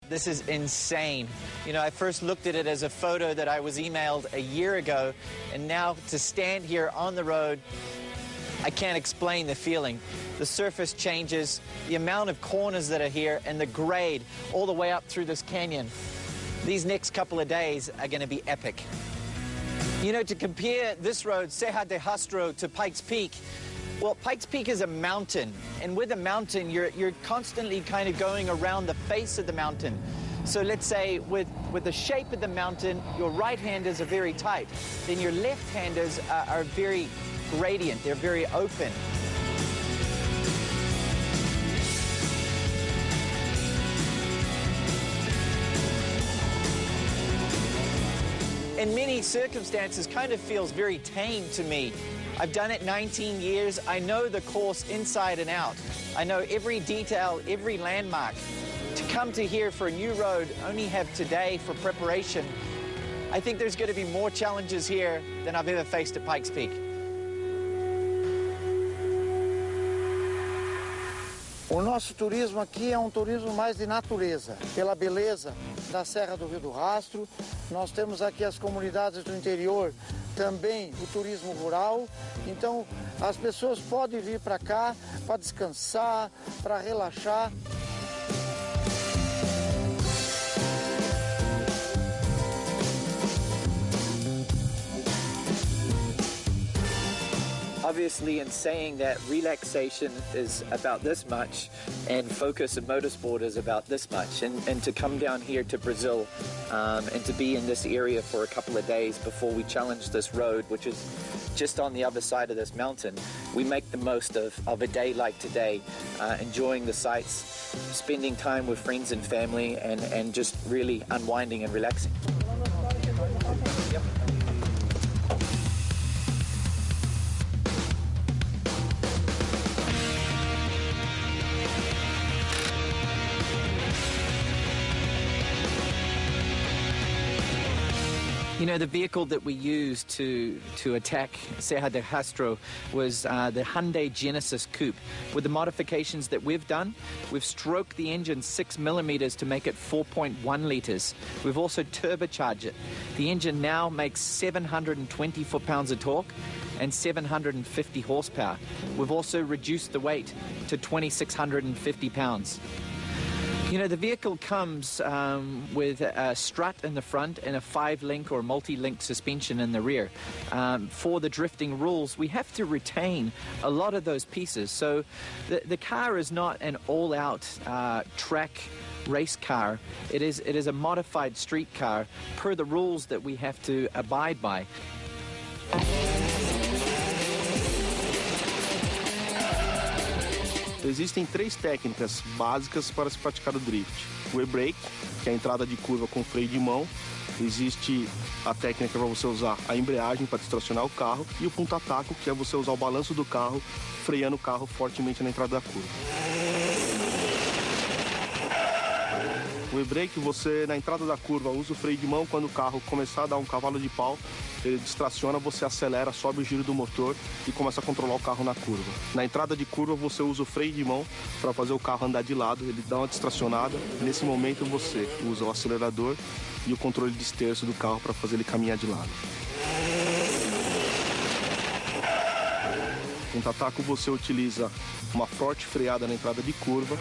This is insane. You know, I first looked at it as a photo that I was emailed a year ago, and now to stand here on the road, I can't explain the feeling. The surface changes, the amount of corners that are here, and the grade all the way up through this canyon. These next couple of days are going to be epic. You know, to compare this road, Serra de Rastro, to Pikes Peak, well, Pikes Peak is a mountain, and with a mountain, you're constantly kind of going around the face of the mountain. So let's say with the shape of the mountain, your right-handers are very tight, then your left-handers are very gradient, they're very open. In many circumstances, kind of feels very tame to me. I've done it 19 years. I know the course inside and out. I know every detail, every landmark. To come to here for a new road, only have today for preparation, I think there's going to be more challenges here than I've ever faced at Pikes Peak. O nosso turismo aqui é turismo mais de natureza, pela beleza da Serra do Rio do Rastro. Nós temos aqui as comunidades do interior, também o turismo rural. Então, as pessoas podem vir para cá para descansar, para relaxar. Obviously, in saying that, relaxation is about this much and focus in motorsport is about this much. And to come down here to Brazil and to be in this area for a couple of days before we challenge this road, which is just on the other side of this mountain, we make the most of a day like today, enjoying the sights, spending time with friends and family, and just really unwinding and relaxing. You know, the vehicle that we used to attack Serra de Rastro was the Hyundai Genesis Coupe. With the modifications that we've done, we've stroked the engine 6 millimeters to make it 4.1 liters. We've also turbocharged it. The engine now makes 720 foot-pounds of torque and 750 horsepower. We've also reduced the weight to 2,650 pounds. You know, the vehicle comes with a strut in the front and a 5-link or multi-link suspension in the rear. For the drifting rules, we have to retain a lot of those pieces. So the car is not an all-out track race car. It is a modified street car per the rules that we have to abide by. Existem 3 técnicas básicas para se praticar o drift. O e-brake, que é a entrada de curva com freio de mão. Existe a técnica para você usar a embreagem para distracionar o carro. E o punta-taco, que é você usar o balanço do carro, freando o carro fortemente na entrada da curva. O e-brake, você na entrada da curva usa o freio de mão. Quando o carro começar a dar um cavalo de pau, ele distraciona, você acelera, sobe o giro do motor e começa a controlar o carro na curva. Na entrada de curva, você usa o freio de mão para fazer o carro andar de lado, ele dá uma distracionada. Nesse momento, você usa o acelerador e o controle de esterço do carro para fazer ele caminhar de lado. Com o punta-taco, você utiliza uma forte freada na entrada de curva.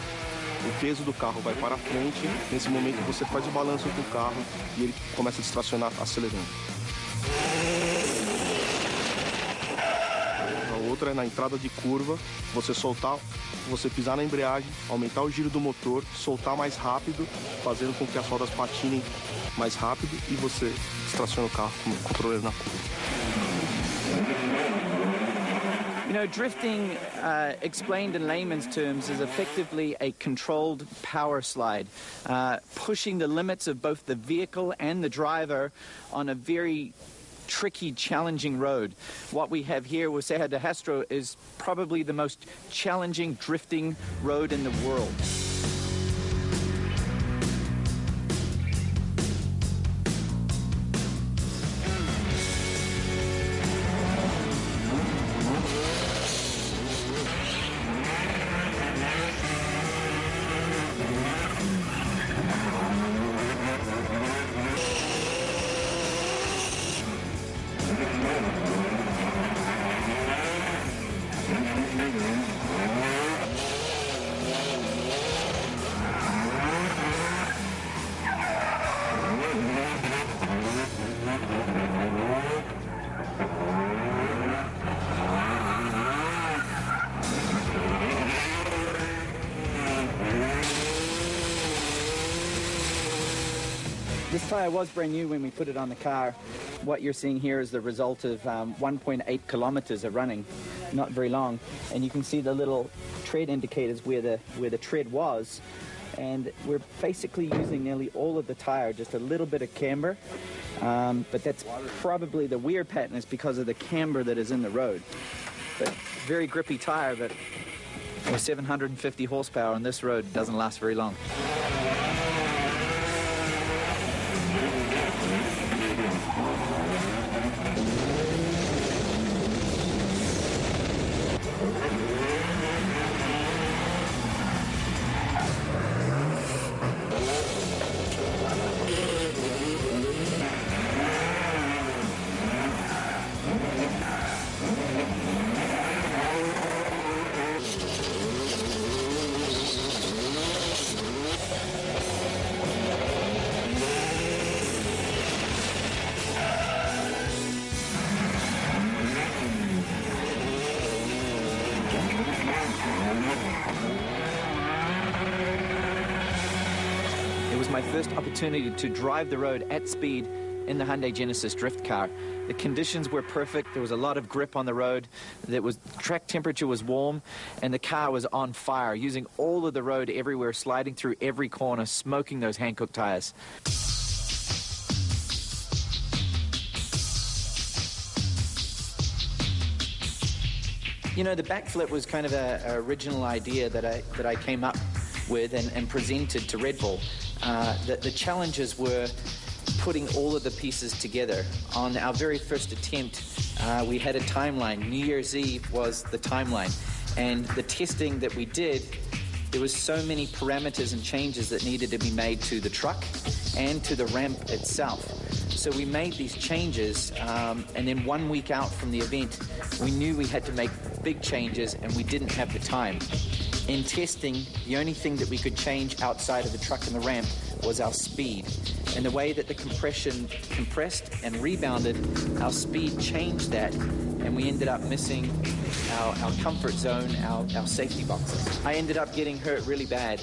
O peso do carro vai para frente. Nesse momento, você faz o balanço com o carro e ele começa a distracionar acelerando. A outra é na entrada de curva, você pisar na embreagem, aumentar o giro do motor, soltar mais rápido, fazendo com que as rodas patinem mais rápido e você distraciona o carro com o controle na curva. You know, drifting, explained in layman's terms, is effectively a controlled power slide, pushing the limits of both the vehicle and the driver on a very tricky, challenging road. What we have here with Serra de Rastro is probably the most challenging drifting road in the world. This tire was brand new when we put it on the car. What you're seeing here is the result of 1.8 kilometers of running, not very long. And you can see the little tread indicators where the tread was. And we're basically using nearly all of the tire, just a little bit of camber. But that's probably the weird pattern is because of the camber that is in the road. But very grippy tire, but with 750 horsepower on this road, it doesn't last very long. It was my first opportunity to drive the road at speed in the Hyundai Genesis drift car. The conditions were perfect. There was a lot of grip on the road. Track temperature was warm, and the car was on fire, using all of the road everywhere, sliding through every corner, smoking those Hankook tires. You know, the backflip was kind of an original idea that I came up with and presented to Red Bull. The challenges were putting all of the pieces together. On our very first attempt, we had a timeline. New Year's Eve was the timeline. And the testing that we did, there was so many parameters and changes that needed to be made to the truck and to the ramp itself. So we made these changes, and then 1 week out from the event, we knew we had to make big changes, and we didn't have the time. In testing, the only thing that we could change outside of the truck and the ramp was our speed. And the way that the compression compressed and rebounded, our speed changed that, and we ended up missing our comfort zone, our safety boxes. I ended up getting hurt really bad.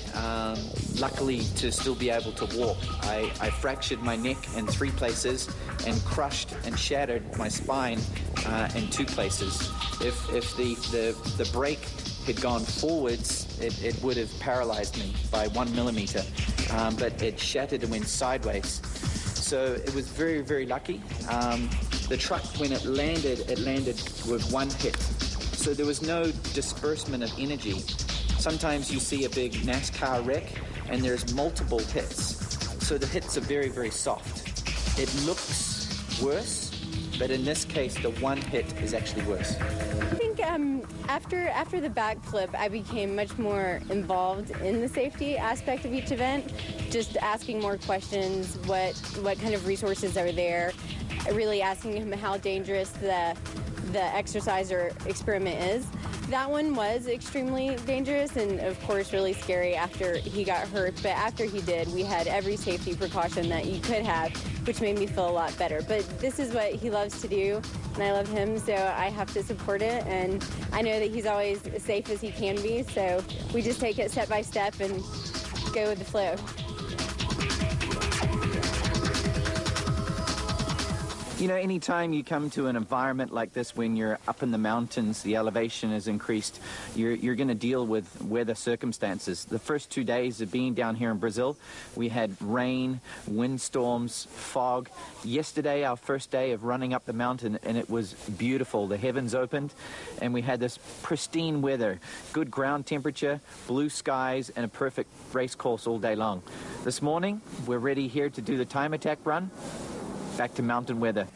Luckily, to still be able to walk, I fractured my neck in 3 places and crushed and shattered my spine in 2 places. If the brake had gone forwards, it would have paralyzed me by 1 millimeter, but it shattered and went sideways. So it was very, very lucky. The truck, when it landed with 1 hit. So there was no disbursement of energy. Sometimes you see a big NASCAR wreck and there's multiple hits. So the hits are very, very soft. It looks worse, but in this case, the 1 hit is actually worse. I think after the backflip, I became much more involved in the safety aspect of each event, just asking more questions, what kind of resources are there, really asking him how dangerous the exercise or experiment is. That one was extremely dangerous and, of course, really scary after he got hurt. But after he did, we had every safety precaution that you could have, which made me feel a lot better. But this is what he loves to do, and I love him, so I have to support it. And I know that he's always as safe as he can be, so we just take it step by step and go with the flow. You know, anytime you come to an environment like this, when you're up in the mountains, the elevation is increased, you're going to deal with weather circumstances. The first 2 days of being down here in Brazil, we had rain, windstorms, fog. Yesterday, our first day of running up the mountain, and it was beautiful. The heavens opened, and we had this pristine weather, good ground temperature, blue skies, and a perfect race course all day long. This morning, we're ready here to do the time attack run. Back to mountain weather.